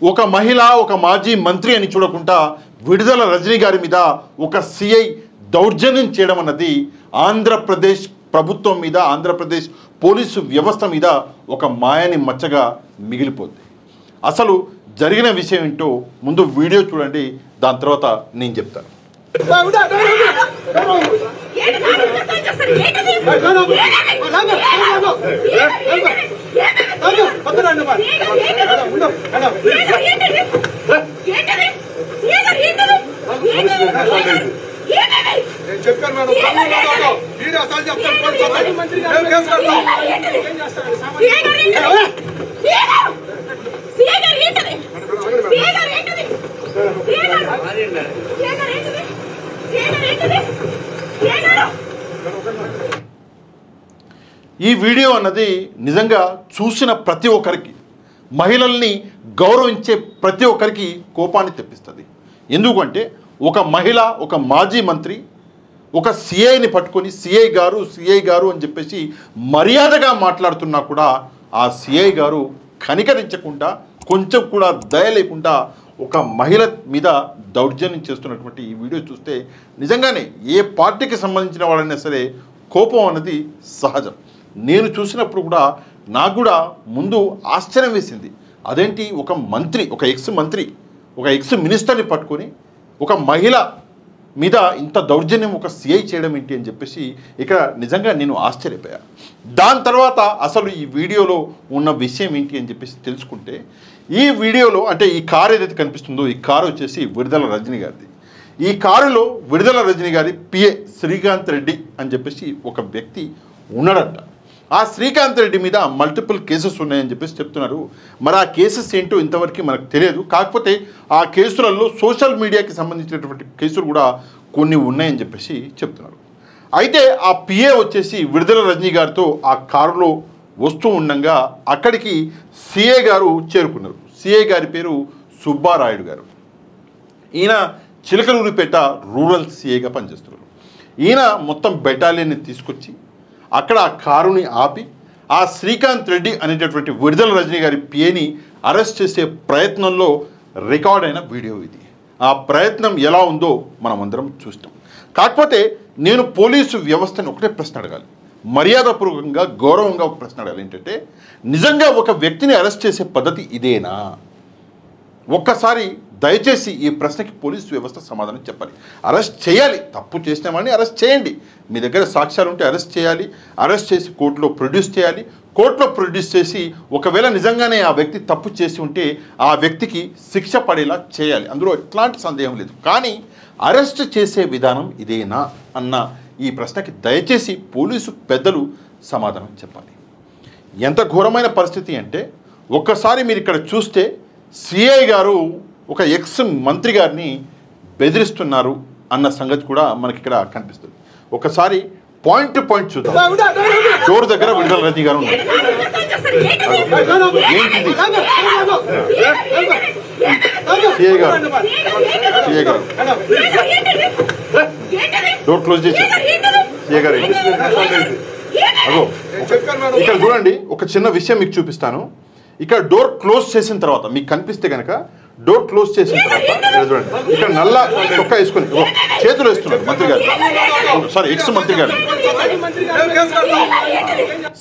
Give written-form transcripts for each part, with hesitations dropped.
ఒక మహిళ ఒక మాజీ మంత్రి అని చూడకుండా విడుదల రజనీ గారి మీద ఒక సిఐ దౌర్జన్యం చేయడం అన్నది ఆంధ్రప్రదేశ్ ప్రభుత్వం మీద ఆంధ్రప్రదేశ్ పోలీసు వ్యవస్థ మీద ఒక మాయని మచ్చగా మిగిలిపోద్ది. అసలు జరిగిన విషయం ఏంటో ముందు వీడియో చూడండి, దాని తర్వాత నేను చెప్తాను. ఈ వీడియో అన్నది నిజంగా చూసిన ప్రతి ఒక్కరికి, మహిళల్ని గౌరవించే ప్రతి ఒక్కరికి కోపాన్ని తెప్పిస్తుంది. ఎందుకంటే ఒక మహిళ ఒక మాజీ మంత్రి ఒక సిఐని పట్టుకొని సిఐ గారు అని చెప్పేసి మర్యాదగా మాట్లాడుతున్నా కూడా ఆ సిఐ గారు కనికరించకుండా, కొంచెం కూడా దయ లేకుండా ఒక మహిళ మీద దౌర్జన్యం చేస్తున్నటువంటి ఈ వీడియో చూస్తే నిజంగానే ఏ పార్టీకి సంబంధించిన వాళ్ళైనా సరే కోపం అన్నది సహజం. నేను చూసినప్పుడు కూడా నాకు కూడా ముందు ఆశ్చర్యం వేసింది. అదేంటి ఒక మంత్రి, ఒక ఎక్స్ మినిస్టర్ని పట్టుకొని ఒక మహిళ మీద ఇంత దౌర్జన్యం ఒక సిఐ చేయడం ఏంటి అని చెప్పేసి ఇక్కడ నిజంగా నేను ఆశ్చర్యపోయా. దాని తర్వాత అసలు ఈ వీడియోలో ఉన్న విషయం ఏంటి అని చెప్పేసి తెలుసుకుంటే, ఈ వీడియోలో అంటే ఈ కారు ఏదైతే కనిపిస్తుందో ఈ కారు వచ్చేసి విడుదల రజనీ గారిది. ఈ కారులో విడుదల రజనీ గారి పిఏ శ్రీకాంత్ రెడ్డి అని చెప్పేసి ఒక వ్యక్తి ఉన్నాడంట. ఆ శ్రీకాంత్ రెడ్డి మీద మల్టిపుల్ కేసెస్ ఉన్నాయని చెప్పేసి చెప్తున్నారు. మరి ఆ కేసెస్ ఏంటో ఇంతవరకు మనకు తెలియదు. కాకపోతే ఆ కేసులలో సోషల్ మీడియాకి సంబంధించినటువంటి కేసులు కూడా కొన్ని ఉన్నాయని చెప్పేసి చెప్తున్నారు. అయితే ఆ పిఏ వచ్చేసి విడుదల రజనీ గారితో ఆ కారులో వస్తూ ఉండగా అక్కడికి సిఐ గారు చేరుకున్నారు. సిఐ గారి పేరు సుబ్బారాయుడు గారు. ఈయన చిలకలూరిపేట రూరల్ సిఐగా పనిచేస్తున్నారు. ఈయన మొత్తం బెటాలియన్ని తీసుకొచ్చి అక్కడ ఆ కారుని ఆపి ఆ శ్రీకాంత్ రెడ్డి అనేటటువంటి విడుదల రజనీ గారి పిఏని అరెస్ట్ చేసే ప్రయత్నంలో రికార్డ్ అయిన వీడియో ఇది. ఆ ప్రయత్నం ఎలా ఉందో మనం అందరం చూస్తాం. కాకపోతే నేను పోలీసు వ్యవస్థని ఒకటే ప్రశ్న అడగాలి, మర్యాదపూర్వకంగా గౌరవంగా ఒక ప్రశ్న అడగాలి. ఏంటంటే నిజంగా ఒక వ్యక్తిని అరెస్ట్ చేసే పద్ధతి ఇదేనా? ఒక్కసారి దయచేసి ఈ ప్రశ్నకి పోలీసు వ్యవస్థ సమాధానం చెప్పాలి. అరెస్ట్ చేయాలి, తప్పు చేసినామని అరెస్ట్ చేయండి. మీ దగ్గర సాక్ష్యాలు ఉంటే అరెస్ట్ చేయాలి. అరెస్ట్ చేసి కోర్టులో ప్రొడ్యూస్ చేయాలి. కోర్టులో ప్రొడ్యూస్ చేసి ఒకవేళ నిజంగానే ఆ వ్యక్తి తప్పు చేసి ఉంటే ఆ వ్యక్తికి శిక్ష పడేలా చేయాలి. అందులో ఎట్లాంటి సందేహం లేదు. కానీ అరెస్ట్ చేసే విధానం ఇదేనా అన్న ఈ ప్రశ్నకి దయచేసి పోలీసు పెద్దలు సమాధానం చెప్పాలి. ఎంత ఘోరమైన పరిస్థితి అంటే ఒక్కసారి మీరు ఇక్కడ చూస్తే సిఐ గారు ఒక ఎక్స్ మంత్రి గారిని బెదిరిస్తున్నారు అన్న సంగతి కూడా మనకి ఇక్కడ కనిపిస్తుంది. ఒకసారి పాయింట్ టు పాయింట్ చూద్దాం. డోర్ దగ్గర విడుదల రజనీ గారు ఉన్నారు. ఏంటిది? సిఐ గారు డోర్ క్లోజ్ చేశారు. సిఐ గారు అగో ఇక్కడ చూడండి, ఒక చిన్న విషయం మీకు చూపిస్తాను. ఇక్కడ డోర్ క్లోజ్ చేసిన తర్వాత మీకు కనిపిస్తే కనుక డోర్ క్లోజ్ చేసిన తర్వాత చూడండి, ఇక్కడ నల్ల చొక్కా వేసుకొని చేతులు వేస్తున్నారు మంత్రి గారు, సారీ ఎక్స్ మంత్రి గారు.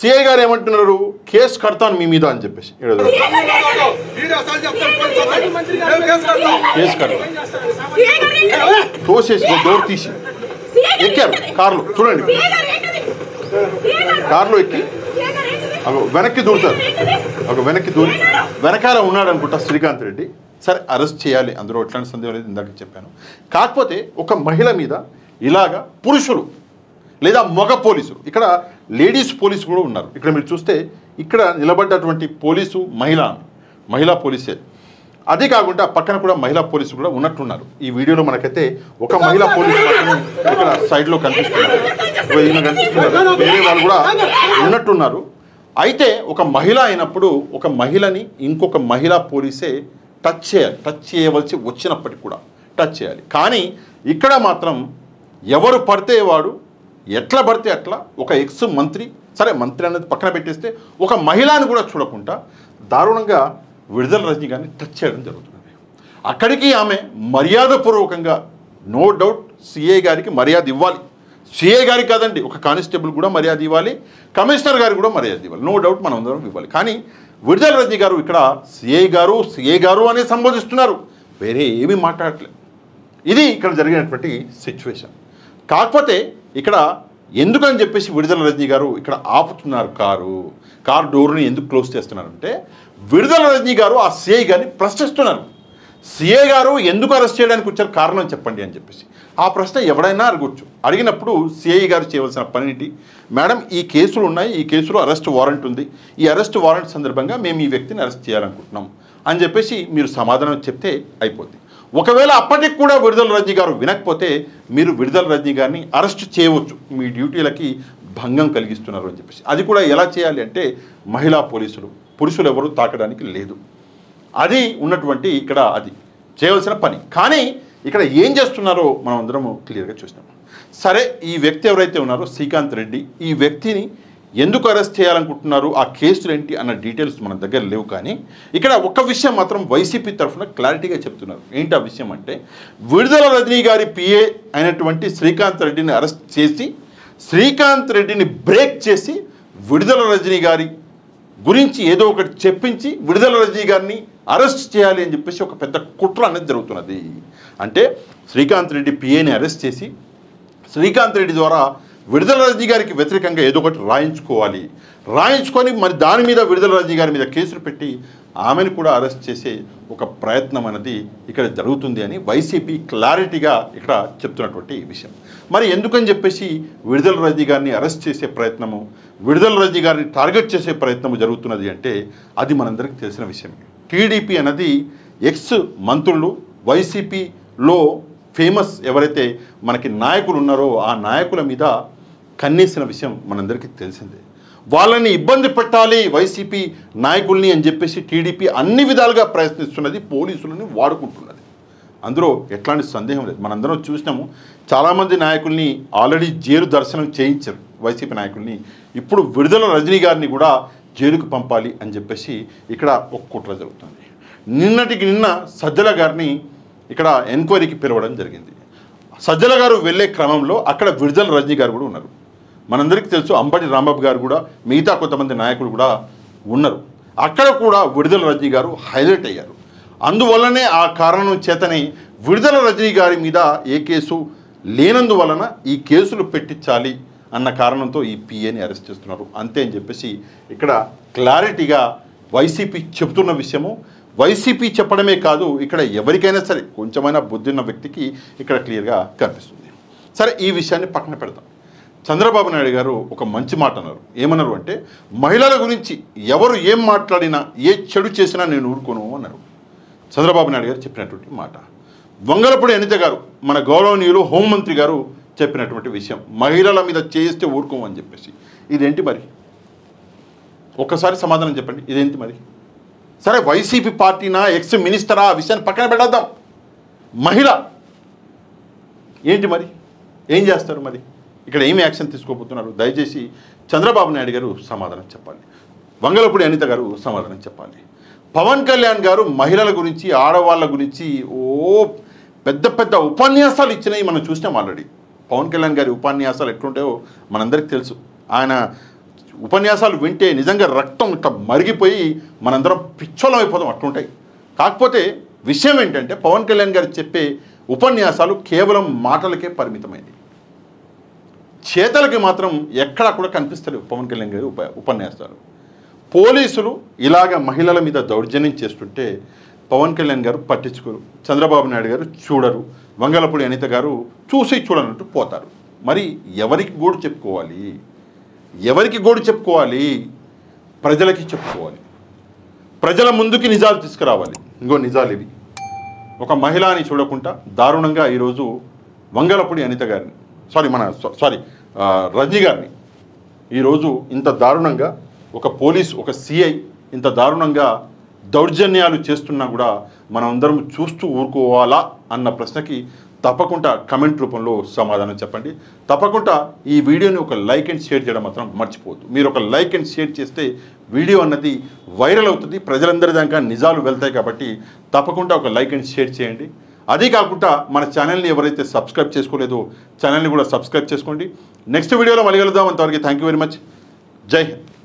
సిఐ గారు ఏమంటున్నారు? కేసు కడతాను మీ మీద అని చెప్పేసి కేసు కడతాను తోసేసి డోర్ తీసి ఎక్కారు కారులో. చూడండి, కారులో ఎక్కి వెనక్కి దూరుతారు. వెనక్కి దూరి వెనకాల ఉన్నాడు అనుకుంటా శ్రీకాంత్ రెడ్డి. సరే అరెస్ట్ చేయాలి, అందులో ఎట్లాంటి సందేహం లేదు, ఇందాక చెప్పాను. కాకపోతే ఒక మహిళ మీద ఇలాగా పురుషులు లేదా మగ పోలీసులు, ఇక్కడ లేడీస్ పోలీసు కూడా ఉన్నారు. ఇక్కడ మీరు చూస్తే ఇక్కడ నిలబడ్డటువంటి పోలీసు మహిళా పోలీసే. అదే కాకుండా పక్కన కూడా మహిళా పోలీసు కూడా ఉన్నట్టున్నారు. ఈ వీడియోలో మనకైతే ఒక మహిళా పోలీసు ఇక్కడ సైడ్లో కనిపిస్తున్నారు, వేరే వాళ్ళు కూడా ఉన్నట్టున్నారు. అయితే ఒక మహిళ అయినప్పుడు ఒక మహిళని ఇంకొక మహిళా పోలీసే టచ్ చేయాలి, టచ్ చేయవలసి వచ్చినప్పటికి కూడా టచ్ చేయాలి. కానీ ఇక్కడ మాత్రం ఎవరు పడితే వాడు ఎట్లా పడితే అట్లా ఒక ఎక్స్ మంత్రి, సరే మంత్రి అనేది పక్కన పెట్టేస్తే ఒక మహిళని కూడా చూడకుండా దారుణంగా విడుదల రజనీ గారిని టచ్ చేయడం జరుగుతున్నది. అక్కడికి ఆమె మర్యాదపూర్వకంగా నో డౌట్ సిఐ గారికి మర్యాద ఇవ్వాలి. సిఐ గారికి కాదండి, ఒక కానిస్టేబుల్ కూడా మర్యాద ఇవ్వాలి, కమిషనర్ గారికి కూడా మర్యాద ఇవ్వాలి. నో డౌట్ మనం అందరం ఇవ్వాలి. కానీ విడుదల రజనీ గారు ఇక్కడ సిఐ గారు అనే సంబోధిస్తున్నారు, వేరే ఏమీ మాట్లాడట్లేదు. ఇది ఇక్కడ జరిగినటువంటి సిచ్యువేషన్. కాకపోతే ఇక్కడ ఎందుకని చెప్పేసి విడుదల రజనీ గారు ఇక్కడ ఆపుతున్నారు, కారు డోర్ని ఎందుకు క్లోజ్ చేస్తున్నారంటే విడుదల రజనీ గారు ఆ సిఐ గారిని ప్రశ్నిస్తున్నారు. సిఐ గారు ఎందుకు అరెస్ట్ చేయడానికి వచ్చారు, కారణం చెప్పండి అని చెప్పేసి. ఆ ప్రశ్న ఎవడైనా అడగొచ్చు. అడిగినప్పుడు సిఐ గారు చేయవలసిన పనేంటి, మేడం ఈ కేసులు ఉన్నాయి, ఈ కేసులో అరెస్ట్ వారెంట్ ఉంది, ఈ అరెస్ట్ వారెంట్ సందర్భంగా మేము ఈ వ్యక్తిని అరెస్ట్ చేయాలనుకుంటున్నాం అని చెప్పేసి మీరు సమాధానం చెప్తే అయిపోద్ది. ఒకవేళ అప్పటికి కూడా విడుదల రజనీ గారు వినకపోతే మీరు విడుదల రజనీ గారిని అరెస్ట్ చేయవచ్చు, మీ డ్యూటీలకి భంగం కలిగిస్తున్నారు అని చెప్పేసి. అది కూడా ఎలా చేయాలి అంటే మహిళా పురుషులు ఎవరు తాకడానికి లేదు, అది ఉన్నటువంటి ఇక్కడ అది చేయవలసిన పని. కానీ ఇక్కడ ఏం చేస్తున్నారో మనం అందరము క్లియర్గా చూసినాం. సరే, ఈ వ్యక్తి ఎవరైతే ఉన్నారో శ్రీకాంత్ రెడ్డి, ఈ వ్యక్తిని ఎందుకు అరెస్ట్ చేయాలనుకుంటున్నారు, ఆ కేసులు ఏంటి అన్న డీటెయిల్స్ మన దగ్గర లేవు. కానీ ఇక్కడ ఒక విషయం మాత్రం వైసీపీ తరఫున క్లారిటీగా చెప్తున్నారు. ఏంటి ఆ విషయం అంటే విడుదల రజనీ గారి పిఏ అయినటువంటి శ్రీకాంత్ రెడ్డిని అరెస్ట్ చేసి శ్రీకాంత్ రెడ్డిని బ్రేక్ చేసి విడుదల రజనీ గారి గురించి ఏదో ఒకటి చెప్పించి విడుదల రజనీ గారిని అరెస్ట్ చేయాలి అని చెప్పేసి ఒక పెద్ద కుట్ర అనేది జరుగుతున్నది. అంటే శ్రీకాంత్ రెడ్డి పిఏని అరెస్ట్ చేసి శ్రీకాంత్ రెడ్డి ద్వారా విడుదల రజనీ గారికి వ్యతిరేకంగా ఏదో ఒకటి రాయించుకొని మరి దాని మీద విడుదల రజనీ గారి మీద కేసులు పెట్టి ఆమెను కూడా అరెస్ట్ చేసే ఒక ప్రయత్నం అనేది ఇక్కడ జరుగుతుంది అని వైసీపీ క్లారిటీగా ఇక్కడ చెప్తున్నటువంటి విషయం. మరి ఎందుకని చెప్పేసి విడుదల రజనీ గారిని అరెస్ట్ చేసే ప్రయత్నము, విడుదల రజనీ గారిని టార్గెట్ చేసే ప్రయత్నము జరుగుతున్నది అంటే అది మనందరికీ తెలిసిన విషయమే. టీడీపీ అనేది ఎక్స్ మంత్రులు, వైసీపీలో ఫేమస్ ఎవరైతే మనకి నాయకులు ఉన్నారో ఆ నాయకుల మీద కన్నేసిన విషయం మనందరికీ తెలిసిందే. వాళ్ళని ఇబ్బంది పెట్టాలి వైసీపీ నాయకుల్ని అని చెప్పేసి టీడీపీ అన్ని విధాలుగా ప్రయత్నిస్తున్నది, పోలీసులని వాడుకుంటున్నది. అందులో ఎట్లాంటి సందేహం లేదు. మనందరం చూసినాము, చాలామంది నాయకుల్ని ఆల్రెడీ జైలు దర్శనం చేయించారు వైసీపీ నాయకుల్ని. ఇప్పుడు విడుదల రజనీ గారిని కూడా జైలుకు పంపాలి అని చెప్పేసి ఇక్కడ ఒక కుట్ర జరుగుతుంది. నిన్న సజ్జల గారిని ఇక్కడ ఎంక్వైరీకి పిలవడం జరిగింది. సజ్జల గారు వెళ్ళే క్రమంలో అక్కడ విడుదల రజనీ గారు కూడా ఉన్నారు. మనందరికీ తెలుసు అంబటి రాంబాబు గారు కూడా, మిగతా కొంతమంది నాయకులు కూడా ఉన్నారు. అక్కడ కూడా విడుదల రజనీ గారు హైలైట్ అయ్యారు. అందువల్లనే ఆ కారణం చేతనే విడుదల రజనీ గారి మీద ఏ కేసు లేనందువలన ఈ కేసులు పెట్టించాలి అన్న కారణంతో ఈ పిఏని అరెస్ట్ చేస్తున్నారు అంతే అని చెప్పేసి ఇక్కడ క్లారిటీగా వైసీపీ చెబుతున్న విషయము. వైసీపీ చెప్పడమే కాదు, ఇక్కడ ఎవరికైనా సరే కొంచెమైనా బుద్ధి ఉన్న వ్యక్తికి ఇక్కడ క్లియర్గా కనిపిస్తుంది. సరే, ఈ విషయాన్ని పక్కన పెడతాం. చంద్రబాబు నాయుడు గారు ఒక మంచి మాట అన్నారు. ఏమన్నారు అంటే మహిళల గురించి ఎవరు ఏం మాట్లాడినా, ఏ చెడు చేసినా నేను ఊరుకోను అన్నారు. చంద్రబాబు నాయుడు గారు చెప్పినటువంటి మాట. వంగలపూడి అనిత గారు, మన గౌరవనీయులు హోంమంత్రి గారు చెప్పినటువంటి విషయం, మహిళల మీద చేస్తే ఊరుకోమని చెప్పేసి. ఇదేంటి మరి? ఒక్కసారి సమాధానం చెప్పండి, ఇదేంటి మరి? సరే, వైసీపీ పార్టీనా, ఎక్స్ మినిస్టరా, ఆ విషయాన్ని పక్కన పెట్టేద్దాం. మహిళ ఏంటి మరి? ఏం చేస్తారు మరి? ఇక్కడ ఏమి యాక్షన్ తీసుకోబోతున్నారు? దయచేసి చంద్రబాబు నాయుడు గారు సమాధానం చెప్పాలి, వంగలపూడి అనిత గారు సమాధానం చెప్పాలి. పవన్ కళ్యాణ్ గారు మహిళల గురించి, ఆడవాళ్ళ గురించి పెద్ద పెద్ద ఉపన్యాసాలు ఇచ్చినాయి మనం చూసినాం ఆల్రెడీ. పవన్ కళ్యాణ్ గారి ఉపన్యాసాలు ఎట్లుంటాయో మనందరికీ తెలుసు. ఆయన ఉపన్యాసాలు వింటే నిజంగా రక్తం ఇట్లా మరిగిపోయి మనందరం పిచ్చోళం అయిపోతాం, అట్లుంటాయి. కాకపోతే విషయం ఏంటంటే పవన్ కళ్యాణ్ గారు చెప్పే ఉపన్యాసాలు కేవలం మాటలకే పరిమితమైనవి, చేతలకి మాత్రం ఎక్కడా కూడా కనిపిస్తలేవు పవన్ కళ్యాణ్ గారి ఉపన్యాసాలు. పోలీసులు ఇలాగ మహిళల మీద దౌర్జన్యం చేస్తుంటే పవన్ కళ్యాణ్ గారు పట్టించుకోరు, చంద్రబాబు నాయుడు గారు చూడరు, వంగలపూడి అనిత గారు చూసి చూడనట్టు పోతారు. మరి ఎవరికి గోడు చెప్పుకోవాలి? ఎవరికి గోడు చెప్పుకోవాలి? ప్రజలకి చెప్పుకోవాలి, ప్రజల ముందుకి నిజాలు తీసుకురావాలి. ఇంకో నిజాలు ఇవి. ఒక మహిళని చూడకుండా దారుణంగా ఈరోజు వంగలపూడి అనిత గారిని రజనీ గారిని ఈరోజు ఇంత దారుణంగా ఒక పోలీస్, ఒక సిఐ ఇంత దారుణంగా దౌర్జన్యాలు చేస్తున్నా కూడా మనం అందరం చూస్తూ ఊరుకోవాలా అన్న ప్రశ్నకి తప్పకుండా కమెంట్ రూపంలో సమాధానం చెప్పండి. తప్పకుండా ఈ వీడియోని ఒక లైక్ అండ్ షేర్ చేయడం మాత్రం మర్చిపోవద్దు. మీరు ఒక లైక్ అండ్ షేర్ చేస్తే వీడియో అన్నది వైరల్ అవుతుంది, ప్రజలందరి దాకా నిజాలు వెళ్తాయి. కాబట్టి తప్పకుండా ఒక లైక్ అండ్ షేర్ చేయండి. అదే కాకుండా మన ఛానల్ని ఎవరైతే సబ్స్క్రైబ్ చేసుకోలేదో ఛానల్ని కూడా సబ్స్క్రైబ్ చేసుకోండి. నెక్స్ట్ వీడియోలో మళ్ళీ కలుద్దాం. అంతవరకు థ్యాంక్ యూ వెరీ మచ్. జై హింద్.